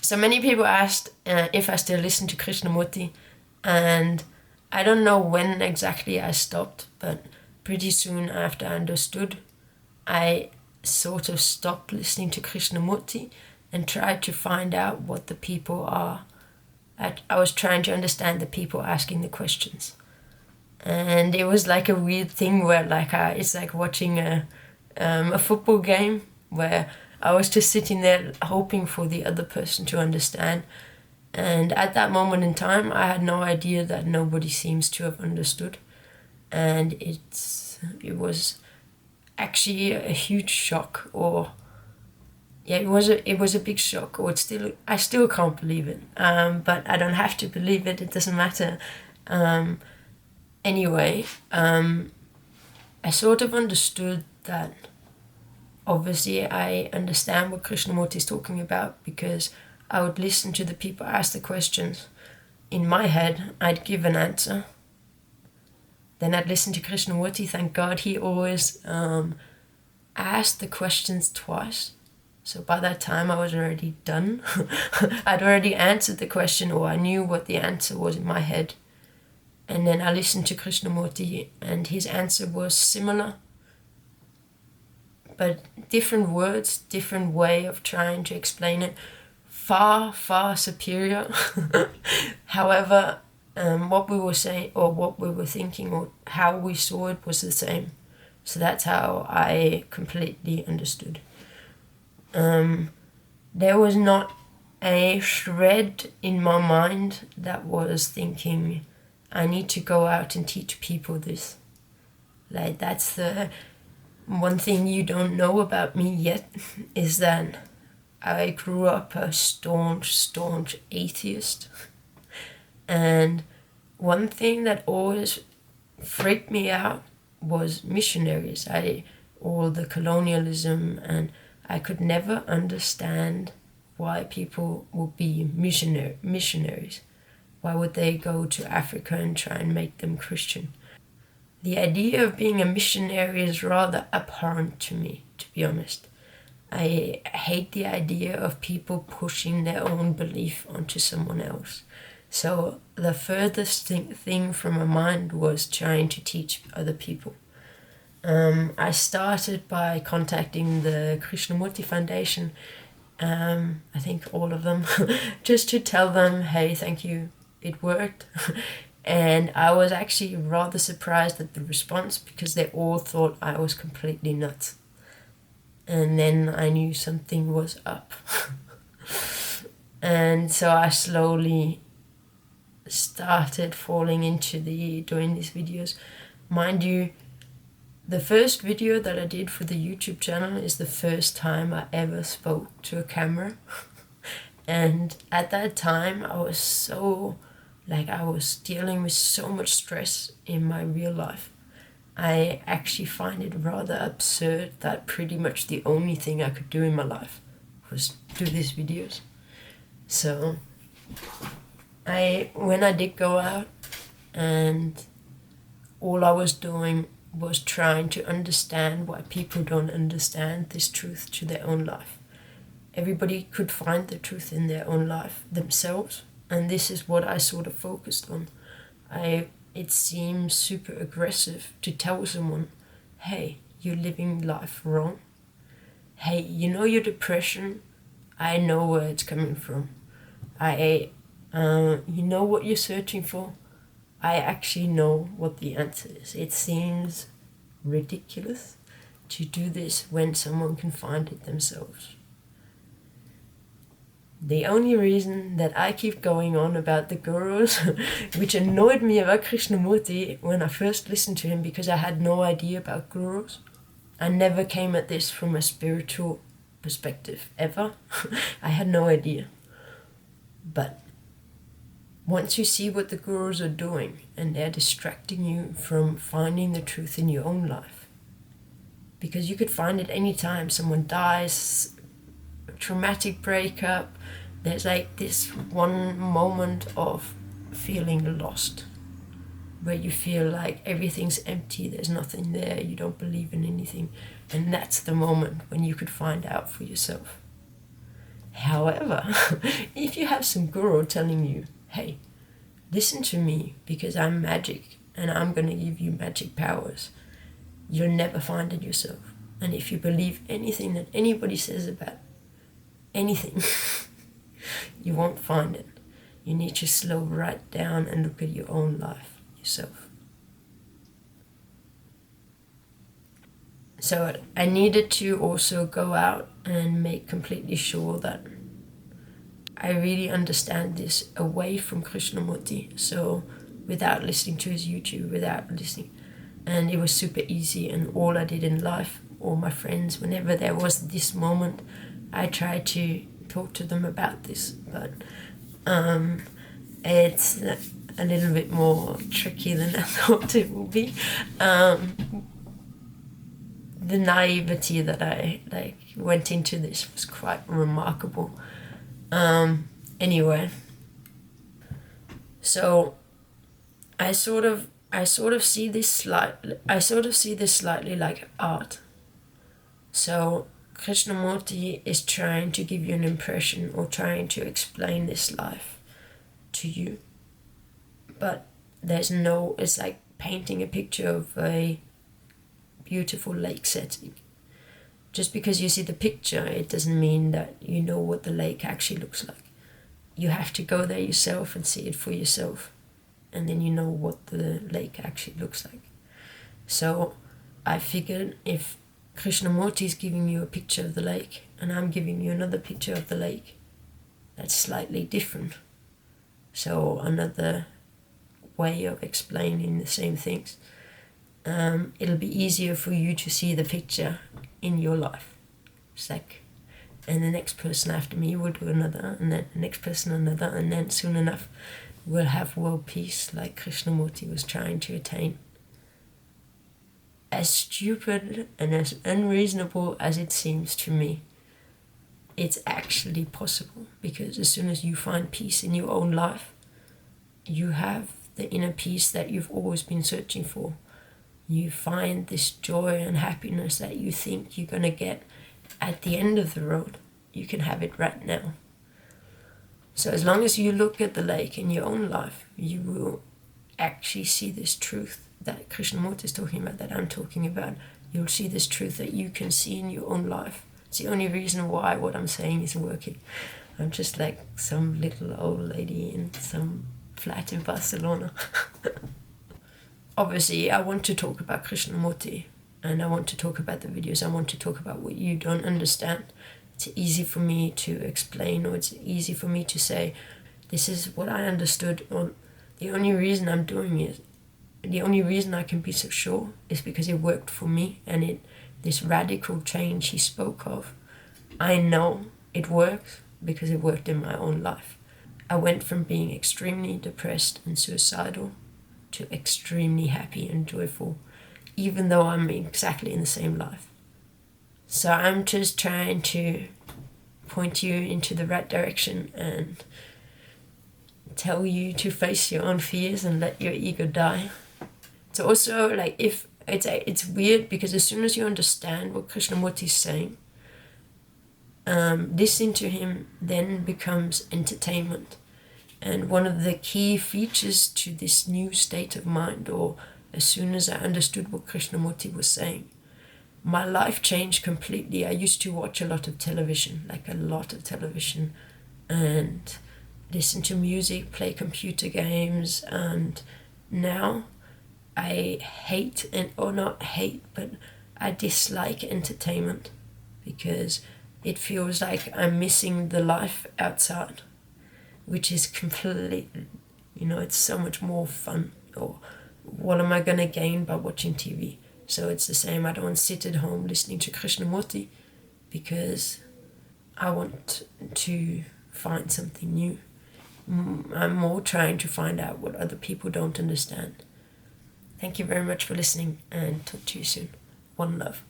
So many people asked if I still listen to Krishnamurti, and I don't know when exactly I stopped, but pretty soon after I understood, I sort of stopped listening to Krishnamurti and tried to find out what the people are. I was trying to understand the people asking the questions. And it was like a weird thing where it's like watching a football game where I was just sitting there hoping for the other person to understand. And at that moment in time, I had no idea that nobody seems to have understood. And it was actually a huge shock, or yeah, it was a big shock, or I still can't believe it. But I don't have to believe it. It doesn't matter. Anyway, I sort of understood that. Obviously, I understand what Krishnamurti is talking about because I would listen to the people ask the questions. In my head, I'd give an answer. Then I'd listen to Krishnamurti. Thank God he always asked the questions twice. So by that time, I was already done. I'd already answered the question, or I knew what the answer was in my head. And then I listened to Krishnamurti, and his answer was similar, but different words, different way of trying to explain it, far, far superior. However, what we were saying, or what we were thinking, or how we saw it was the same. So that's how I completely understood. There was not a shred in my mind that was thinking, I need to go out and teach people this. Like, that's the one thing you don't know about me yet, is that I grew up a staunch atheist. And one thing that always freaked me out was missionaries. All the colonialism, and I could never understand why people would be missionaries. Why would they go to Africa and try and make them Christian? The idea of being a missionary is rather abhorrent to me, to be honest. I hate the idea of people pushing their own belief onto someone else. So the furthest thing from my mind was trying to teach other people. I started by contacting the Krishnamurti Foundation, I think all of them, just to tell them, hey, thank you, it worked. And I was actually rather surprised at the response because they all thought I was completely nuts. And then I knew something was up. And so I slowly started falling into doing these videos. Mind you, the first video that I did for the YouTube channel is the first time I ever spoke to a camera. And at that time I was I was dealing with so much stress in my real life. I actually find it rather absurd that pretty much the only thing I could do in my life was do these videos. So when I did go out, and all I was doing was trying to understand why people don't understand this truth to their own life. Everybody could find the truth in their own life themselves, and this is what I sort of focused on. It seems super aggressive to tell someone, hey, you're living life wrong. Hey, you know your depression? I know where it's coming from. You know what you're searching for? I actually know what the answer is. It seems ridiculous to do this when someone can find it themselves. The only reason that I keep going on about the gurus, which annoyed me about Krishnamurti when I first listened to him, because I had no idea about gurus. I never came at this from a spiritual perspective, ever. I had no idea. But once you see what the gurus are doing, and they're distracting you from finding the truth in your own life, because you could find it anytime. Someone dies, a traumatic breakup, there's like this one moment of feeling lost, where you feel like everything's empty, there's nothing there, you don't believe in anything, and that's the moment when you could find out for yourself. However, if you have some guru telling you, hey, listen to me because I'm magic and I'm going to give you magic powers, you'll never find it yourself. And if you believe anything that anybody says about anything, you won't find it. You need to slow right down and look at your own life yourself. So I needed to also go out and make completely sure that I really understand this away from Krishnamurti. So without listening to his YouTube, without listening. And it was super easy, and all I did in life, all my friends, whenever there was this moment, I tried to talk to them about this. But it's a little bit more tricky than I thought it would be. The naivety that I went into this was quite remarkable. Anyway, so I sort of see this slightly like art. So Krishnamurti is trying to give you an impression or trying to explain this life to you, but it's like painting a picture of a beautiful lake setting. Just because you see the picture, it doesn't mean that you know what the lake actually looks like. You have to go there yourself and see it for yourself, and then you know what the lake actually looks like. So I figured if Krishnamurti is giving you a picture of the lake and I'm giving you another picture of the lake, that's slightly different. So another way of explaining the same things. It'll be easier for you to see the picture in your life. It's like, and the next person after me will do another, and then the next person another, and then soon enough we'll have world peace like Krishnamurti was trying to attain. As stupid and as unreasonable as it seems to me, it's actually possible, because as soon as you find peace in your own life, you have the inner peace that you've always been searching for. You find this joy and happiness that you think you're going to get at the end of the road. You can have it right now. So as long as you look at the lake in your own life, you will actually see this truth that Krishnamurti is talking about, that I'm talking about. You'll see this truth that you can see in your own life. It's the only reason why what I'm saying isn't working. I'm just like some little old lady in some flat in Barcelona. Obviously, I want to talk about Krishnamurti, and I want to talk about the videos. I want to talk about what you don't understand. It's easy for me to explain, or it's easy for me to say, this is what I understood. Or the only reason I'm doing it, the only reason I can be so sure is because it worked for me, and this radical change he spoke of, I know it works because it worked in my own life. I went from being extremely depressed and suicidal to extremely happy and joyful, even though I'm exactly in the same life. So I'm just trying to point you into the right direction and tell you to face your own fears and let your ego die. It's also like, if it's weird, because as soon as you understand what Krishnamurti is saying, listening to him then becomes entertainment. And one of the key features to this new state of mind, or as soon as I understood what Krishnamurti was saying, my life changed completely. I used to watch a lot of television, and listen to music, play computer games, and now I I dislike entertainment, because it feels like I'm missing the life outside, which is completely, it's so much more fun. Or what am I going to gain by watching TV? So it's the same. I don't sit at home listening to Krishnamurti because I want to find something new. I'm more trying to find out what other people don't understand. Thank you very much for listening, and talk to you soon. One love.